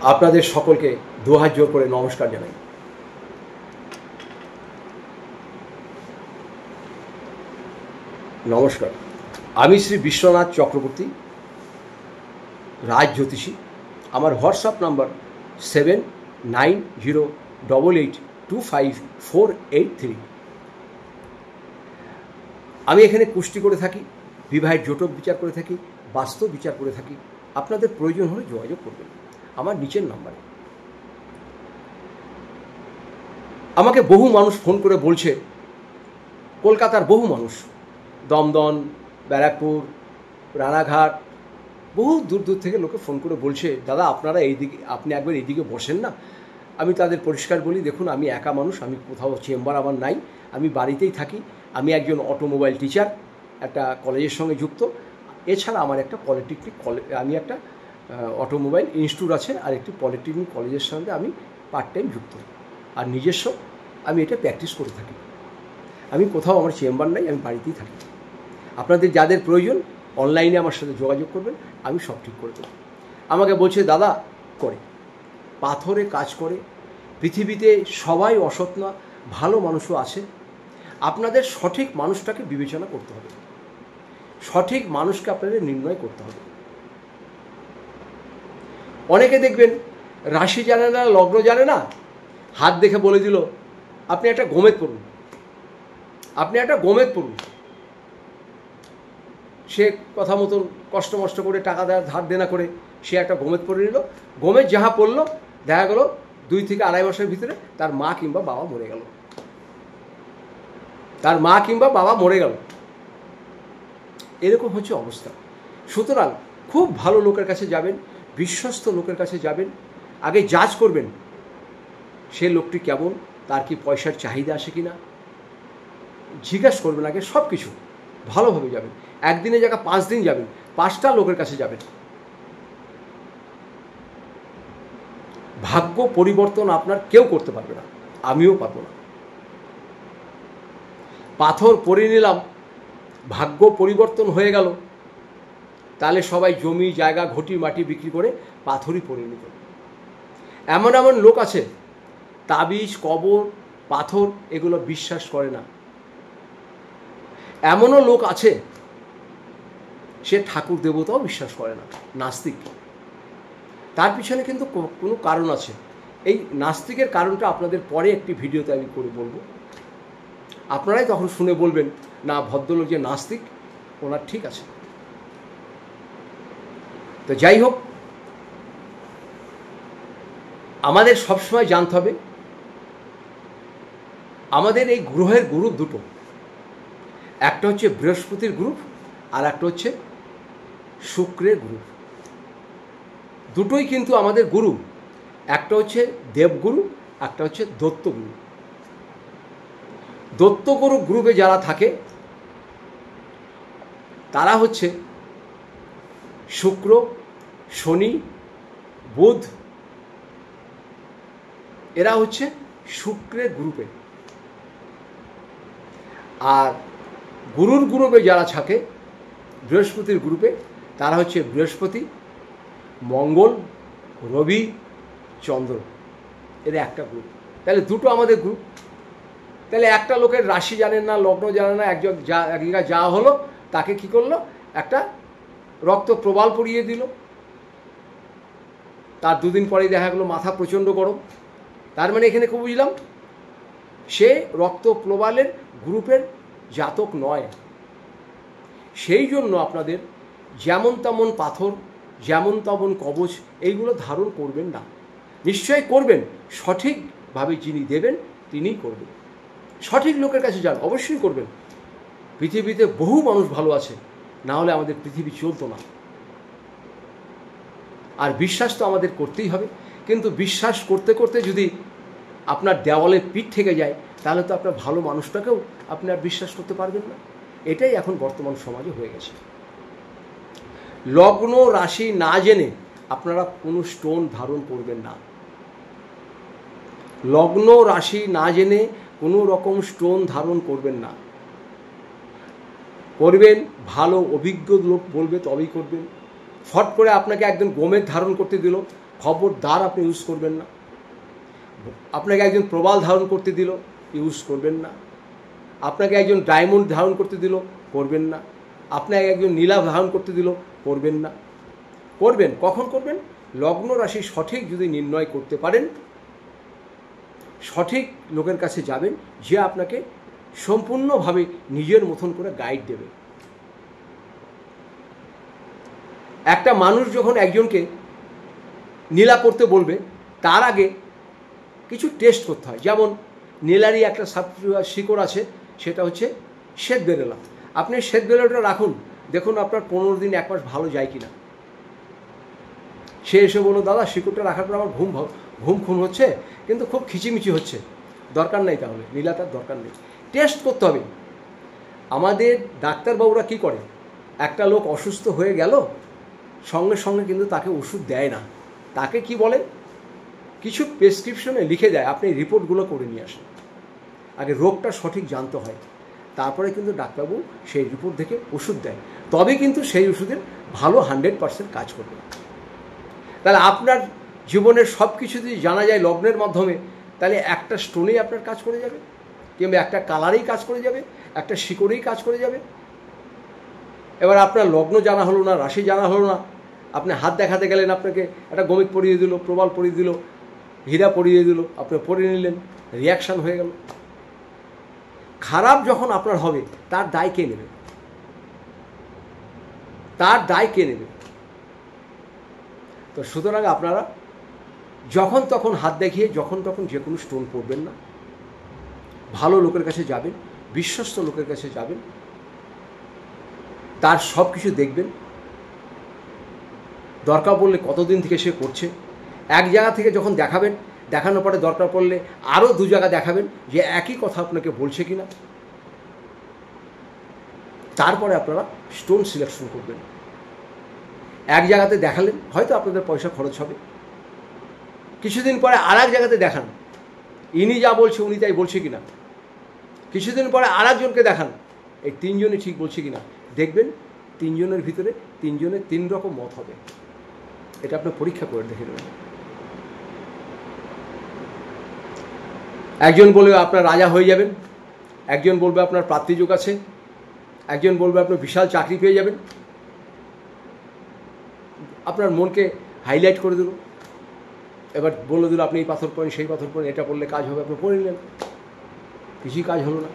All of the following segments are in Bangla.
আপনাদের সকলকে দুহাত জোর করে নমস্কার জানাই। নমস্কার, আমি শ্রী বিশ্বনাথ চক্রবর্তী, রাজ জ্যোতিষী। আমার হোয়াটসঅ্যাপ নাম্বার 7908825483। আমি এখানে কুষ্টি করে থাকি, বিবাহের জটক বিচার করে থাকি, বাস্তব বিচার করে থাকি। আপনাদের প্রয়োজন হলে যোগাযোগ করবেন আমার নিচের নাম্বারে। আমাকে বহু মানুষ ফোন করে বলছে, কলকাতার বহু মানুষ, দমদম, ব্যারাকপুর, রানাঘাট, বহু দূর দূর থেকে লোকে ফোন করে বলছে, দাদা আপনারা এইদিকে, আপনি একবার এইদিকে বসেন না। আমি তাদের পরিষ্কার বলি, দেখুন আমি একা মানুষ, আমি কোথাও চেম্বার আমার নাই, আমি বাড়িতেই থাকি। আমি একজন অটোমোবাইল টিচার, একটা কলেজের সঙ্গে যুক্ত। এছাড়া আমার একটা পলিটেকনিক কলেজ, আমি একটা অটোমোবাইল ইনস্টিটিউট আছে, আর একটি পলিটেকনিক কলেজের সঙ্গে আমি পার্ট টাইম যুক্ত। আর নিজস্ব আমি এটা প্র্যাকটিস করে থাকি। আমি কোথাও আমার চেম্বার নাই, আমি বাড়িতেই থাকি। আপনাদের যাদের প্রয়োজন অনলাইনে আমার সাথে যোগাযোগ করবেন, আমি সব ঠিক করে দেবো। আমাকে বলছে, দাদা করে পাথরে কাজ করে, পৃথিবীতে সবাই অসৎ না, ভালো মানুষও আছে। আপনাদের সঠিক মানুষটাকে বিবেচনা করতে হবে, সঠিক মানুষকে আপনাদের নির্ণয় করতে হবে। অনেকে দেখবেন রাশি জানে না, লগ্ন জানে না, হাত দেখে বলে দিল আপনি একটা গোমেদ পড়ুন, আপনি একটা গোমেদ পড়ুন। সে কথা মতন কষ্ট মষ্ট করে টাকা দেওয়ার ধার দেনা করে সে একটা গোমেদ পড়ে নিল। গোমেদ যাহা পড়লো, দেখা গেল 2 থেকে আড়াই মাসের ভিতরে তার মা কিংবা বাবা মরে গেল, তার মা কিংবা বাবা মরে গেল। এরকম হচ্ছে অবস্থা। সুতরাং খুব ভালো লোকের কাছে যাবেন, বিশ্বস্ত লোকের কাছে যাবেন, আগে যাচ করবেন সে লোকটি কেমন, তার কি পয়সার চাহিদা আসে কিনা, জিজ্ঞাসা করবেন আগে। সব কিছু ভালোভাবে যাবেন। একদিনে জায়গা 5 দিন যাবেন, 5টা লোকের কাছে যাবেন। ভাগ্য পরিবর্তন আপনার কেউ করতে পারবে না, আমিও পারবো না। পাথর পরে নিলাম, ভাগ্য পরিবর্তন হয়ে গেল, তাহলে সবাই জমি জায়গা ঘটি মাটি বিক্রি করে পাথরই পরে নিত। এমন এমন লোক আছে তাবিজ কবর পাথর এগুলো বিশ্বাস করে না। এমনও লোক আছে সে ঠাকুর দেবতাও বিশ্বাস করে না, নাস্তিক। তার পিছনে কিন্তু কোনো কারণ আছে। এই নাস্তিকের কারণটা আপনাদের পরে একটি ভিডিওতে আমি করে বলবো। আপনারাই তখন শুনে বলবেন, না ভদ্রলোক যে নাস্তিক ওনার ঠিক আছে। তো যাই হোক, আমাদের সবসময় জানতে হবে আমাদের এই গ্রহের গ্রুপ দুটো, একটা হচ্ছে বৃহস্পতির গ্রুপ আর একটা হচ্ছে শুক্রের গ্রুপ। দুটোই কিন্তু আমাদের গুরু, একটা হচ্ছে দেবগুরু, একটা হচ্ছে দত্তগুরু। দত্তগুরু গ্রুপে যারা থাকে তারা হচ্ছে শুক্র, শনি, বুধ, এরা হচ্ছে শুক্রের গ্রুপে। আর গুরুর গ্রুপে যারা থাকে, বৃহস্পতির গ্রুপে, তারা হচ্ছে বৃহস্পতি, মঙ্গল, রবি, চন্দ্র, এরা একটা গ্রুপ। তাহলে দুটো আমাদের গ্রুপ। তাহলে একটা লোকের রাশি জানেন না, লগ্ন জানে না, এক জায়গায় যা হলো তাকে কি করলো, একটা রক্ত প্রবাল পরিয়ে দিল। তার 2 দিন পরেই দেখা গেলো মাথা প্রচণ্ড গরম। তার মানে এখানে কি বুঝলাম, সে রক্ত প্রবালের গ্রুপের জাতক নয়। সেই জন্য আপনাদের যেমন তেমন পাথর, যেমন তেমন কবচ এইগুলো ধারণ করবেন না। নিশ্চয়ই করবেন, সঠিকভাবে যিনি দেবেন তিনিই করবেন। সঠিক লোকের কাছে যান, অবশ্যই করবেন। পৃথিবীতে বহু মানুষ ভালো আছে, না হলে আমাদের পৃথিবী চলতো না। আর বিশ্বাস তো আমাদের করতেই হবে, কিন্তু বিশ্বাস করতে করতে যদি আপনার দেওয়ালে পিঠ থেকে যায়, তাহলে তো আপনার ভালো মানুষটাকেও আপনি আর বিশ্বাস করতে পারবেন না। এটাই এখন বর্তমান সমাজে হয়ে গেছে। লগ্ন রাশি না জেনে আপনারা কোনো স্টোন ধারণ করবেন না। লগ্ন রাশি না জেনে কোনো রকম স্টোন ধারণ করবেন না। করবেন ভালো অভিজ্ঞ লোক বলবে তবেই করবেন। ফট করে আপনাকে একজন গোমেদ ধারণ করতে দিল, খবরদার আপনি ইউজ করবেন না। আপনাকে একজন প্রবাল ধারণ করতে দিল, ইউজ করবেন না। আপনাকে একজন ডায়মন্ড ধারণ করতে দিল, করবেন না। আপনাকে একজন নীলাভ ধারণ করতে দিল, করবেন না। করবেন কখন করবেন? লগ্ন রাশি সঠিক যদি নির্ণয় করতে পারেন, সঠিক লোকের কাছে যাবেন যে আপনাকে সম্পূর্ণভাবে নিজের মতন করে গাইড দেবে। একটা মানুষ যখন একজনকে নীলা করতে বলবে, তার আগে কিছু টেস্ট করতে হয়। যেমন নীলারই একটা শিকড় আছে, সেটা হচ্ছে শ্বেত বেরেলা। আপনি শ্বেত বেরেলাটা রাখুন, দেখুন আপনার 15 দিন 1 মাস ভালো যায় কিনা। সে এসে বলল, দাদা শিকড়টা রাখার পর আমার ঘুম খুন হচ্ছে, কিন্তু খুব খিচিমিচি হচ্ছে। দরকার নেই, তাহলে নীলাটার দরকার নেই। টেস্ট করতে হবে। আমাদের ডাক্তারবাবুরা কি করে, একটা লোক অসুস্থ হয়ে গেল সঙ্গে সঙ্গে কিন্তু তাকে ওষুধ দেয় না। তাকে কি বলে, কিছু প্রেসক্রিপশনে লিখে দেয়, আপনি রিপোর্টগুলো করে নিয়ে আসেন। আগে রোগটা সঠিক জানতে হয়, তারপরে কিন্তু ডাক্তারবাবু সেই রিপোর্ট দেখে ওষুধ দেয়। তবে কিন্তু সেই ওষুধের ভালো 100% কাজ করবে। তাহলে আপনার জীবনের সব কিছু যদি জানা যায় লগ্নের মাধ্যমে, তাহলে একটা স্টোনেই আপনার কাজ করে যাবে, কিংবা একটা কালারেই কাজ করে যাবে, একটা শিকড়েই কাজ করে যাবে। এবার আপনার লগ্ন জানা হলো না, রাশি জানা হলো না, আপনি হাত দেখাতে গেলেন, আপনাকে একটা গমিক পরিয়ে দিল, প্রবাল পরিয়ে দিল, হীরা পরিয়ে দিল, আপনি পরিয়ে নিলেন, রিয়াকশান হয়ে গেল। খারাপ যখন আপনার হবে, তার দায় কে নেবে? তার দায় কে নেবে? তো সুতরাং আপনারা যখন তখন হাত দেখিয়ে যখন তখন যে কোনো স্টোন পড়বেন না। ভালো লোকের কাছে যাবেন, বিশ্বস্ত লোকের কাছে যাবেন, তার সব কিছু দেখবেন। দরকার পড়লে কতদিন থেকে সে করছে, এক জায়গা থেকে যখন দেখাবেন, দেখানোর পরে দরকার পড়লে আরও 2 জায়গা দেখাবেন যে একই কথা আপনাকে বলছে কিনা। তারপরে আপনারা স্টোন সিলেকশন করবেন। এক জায়গাতে দেখালেন, হয়তো আপনাদের পয়সা খরচ হবে। কিছুদিন পরে আর এক জায়গাতে দেখান, ইনি যা বলছে উনি তাই বলছে কিনা। কিছুদিন পরে আর একজনকে দেখান, এই 3 জনই ঠিক বলছে কিনা। দেখবেন 3 জনের ভিতরে 3 জনের 3 রকম মত হবে। এটা আপনি পরীক্ষা করে দেখে নেবেন। একজন বলবে আপনার রাজা হয়ে যাবেন, একজন বলবে আপনার প্রাপ্তিযোগ আছে, একজন বলবে আপনি বিশাল চাকরি পেয়ে যাবেন। আপনার মনকে হাইলাইট করে দিল, এবার বলে দিল আপনি এই পাথর পড়েন, সেই পাথর পড়েন, এটা পড়লে কাজ হবে, আপনি পড়ে নিলেন, কিছুই কাজ হলো না।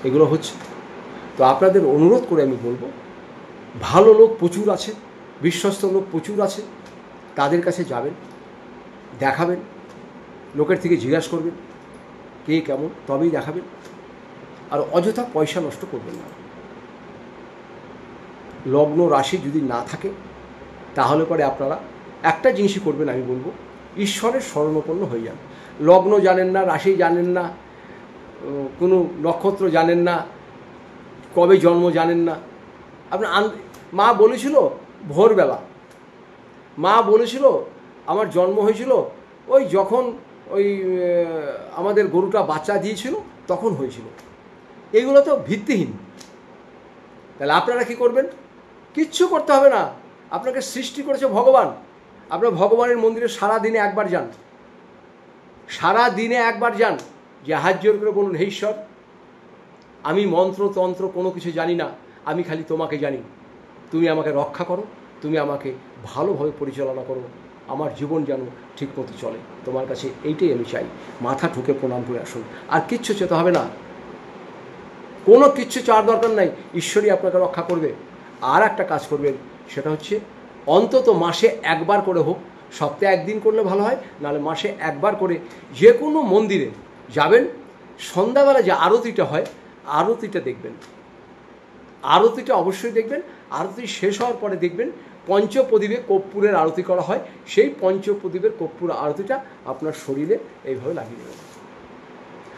এগুলো হচ্ছে। তো আপনাদের অনুরোধ করে আমি বলবো, ভালো লোক প্রচুর আছে, বিশ্বস্ত লোক প্রচুর আছে, তাদের কাছে যাবেন, দেখাবেন, লোকের থেকে জিজ্ঞাসা করবেন কে কেমন, তবেই দেখাবেন। আর অযথা পয়সা নষ্ট করবেন না। লগ্ন রাশি যদি না থাকে, তাহলে পরে আপনারা একটা জিনিসই করবেন, আমি বলবো, ঈশ্বরের শরণাপন্ন হয়ে যান। লগ্ন জানেন না, রাশি জানেন না, কোনো নক্ষত্র জানেন না, কবে জন্ম জানেন না। আপনার মা বলেছিল ভোরবেলা, মা বলেছিল আমার জন্ম হয়েছিল ওই যখন ওই আমাদের গরুটা বাচ্চা দিয়েছিল তখন হয়েছিল। এইগুলো তো ভিত্তিহীন। তাহলে আপনারা কি করবেন? কিচ্ছু করতে হবে না। আপনাকে সৃষ্টি করেছে ভগবান। আপনার ভগবানের মন্দিরে সারা দিনে একবার যান, সারা দিনে একবার যান, যে হাত জোর করে বলুন, হে ঈশ্বর, আমি মন্ত্র তন্ত্র কোনো কিছু জানি না, আমি খালি তোমাকে জানি। তুমি আমাকে রক্ষা করো, তুমি আমাকে ভালোভাবে পরিচালনা করো, আমার জীবন যেন ঠিক মতো চলে। তোমার কাছে এইটাই আমি চাই। মাথা ঠুকে প্রণাম করে আসুন। আর কিচ্ছু চেতে হবে না, কোনো কিচ্ছু চাওয়ার দরকার নাই। ঈশ্বরই আপনাকে রক্ষা করবে। আর একটা কাজ করবেন, সেটা হচ্ছে অন্তত মাসে একবার করে হোক, সপ্তাহে একদিন করলে ভালো হয়, নাহলে মাসে একবার করে যে কোনো মন্দিরে যাবেন, সন্ধ্যাবেলা যে আরতিটা হয় আরতিটা দেখবেন, আরতিটা অবশ্যই দেখবেন। আরতি শেষ হওয়ার পরে দেখবেন পঞ্চপ্রদীপে কর্পূরের আরতি করা হয়, সেই পঞ্চপ্রদীপের কর্পূর আরতিটা আপনার শরীরে এইভাবে লাগিয়ে দেবেন।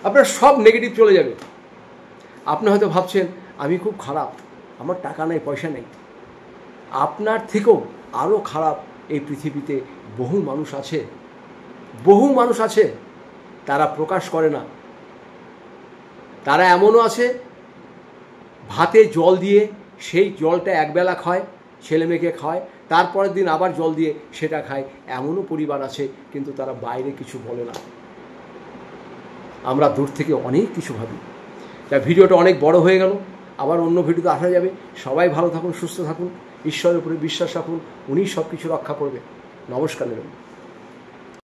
আপনার সব নেগেটিভ চলে যাবে। আপনি হয়তো ভাবছেন আমি খুব খারাপ, আমার টাকা নেই, পয়সা নেই। আপনার থেকেও আরও খারাপ এই পৃথিবীতে বহু মানুষ আছে, বহু মানুষ আছে, তারা প্রকাশ করে না। তারা এমনও আছে ভাতে জল দিয়ে সেই জলটা একবেলা খায়, ছেলে মেয়েকে খাওয়ায়, তারপরের দিন আবার জল দিয়ে সেটা খায়। এমনও পরিবার আছে, কিন্তু তারা বাইরে কিছু বলে না। আমরা দূর থেকে অনেক কিছু ভাবি। তাই ভিডিওটা অনেক বড় হয়ে গেল, আবার অন্য ভিডিওতে আসা যাবে। সবাই ভালো থাকুন, সুস্থ থাকুন, ঈশ্বরের উপরে বিশ্বাস রাখুন, উনিই সব কিছু রক্ষা করবে। নমস্কার নেবেন।